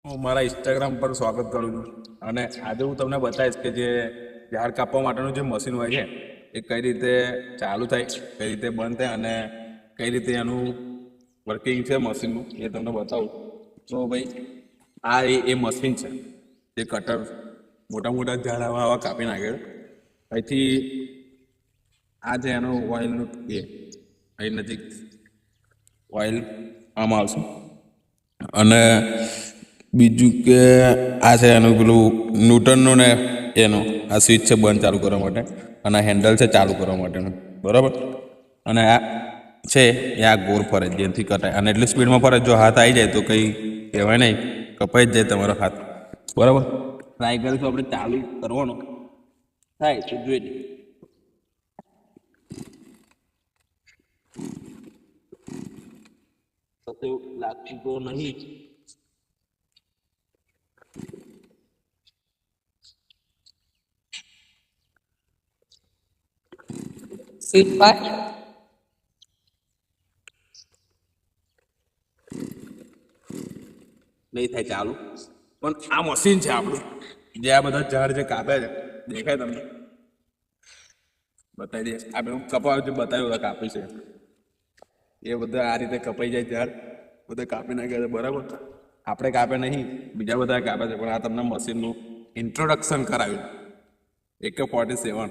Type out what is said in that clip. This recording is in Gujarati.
હું મારા ઇન્સ્ટાગ્રામ પર સ્વાગત કરું છું અને આજે હું તમને બતાવીશ કે જે ઝાડ કાપવા માટેનું જે મશીન હોય છે એ કઈ રીતે ચાલુ થાય, કઈ રીતે બંધ થાય અને કઈ રીતે એનું વર્કિંગ છે મશીનનું એ તમને બતાવું. તો ભાઈ આ એ મશીન છે જે કટર મોટા મોટા ઝાડ આવા કાપી નાખે. અહીંથી આ છે એનું ઓઇલનું એ અહીં નજીક ઓઇલ આમાં આવશે અને બીજું કે આ છે એનું પેલું ન્યૂટનનું ને એનું આ સ્વિચ છે બંધ ચાલુ કરવા માટે અને હેન્ડલ છે ચાલુ કરવા માટેનું, બરાબર. અને આ છે એ આ ગોળ ફરે જેથી કટાય અને એટલી સ્પીડમાં ફરે જો હાથ આવી જાય તો કંઈ કહેવાય નહીં, કપાઈ જ જાય તમારો હાથ, બરાબર. ટ્રાય કરીશું આપણે ચાલુ કરવાનો થાય તો જોઈ લઈએ. તો લાગતું તો નહીં. Sit back. નહીં થાય ચાલુ, પણ આ મશીન છે આપણું જે આ બધા ઝાડ જે કાપે છે, દેખાય તમને? બતાવી દે. આપણે કપાવ જે બતાવ્યું બધા કાપી છે એ બધા આ રીતે કપાઈ જાય ઝાડ બધા કાપી નાખ્યા છે, બરાબર. આપણે કાપે નહીં, બીજા બધા કાપે છે, પણ આ તમને મશીનનું ઇન્ટ્રોડક્શન કરાવ્યું AK-47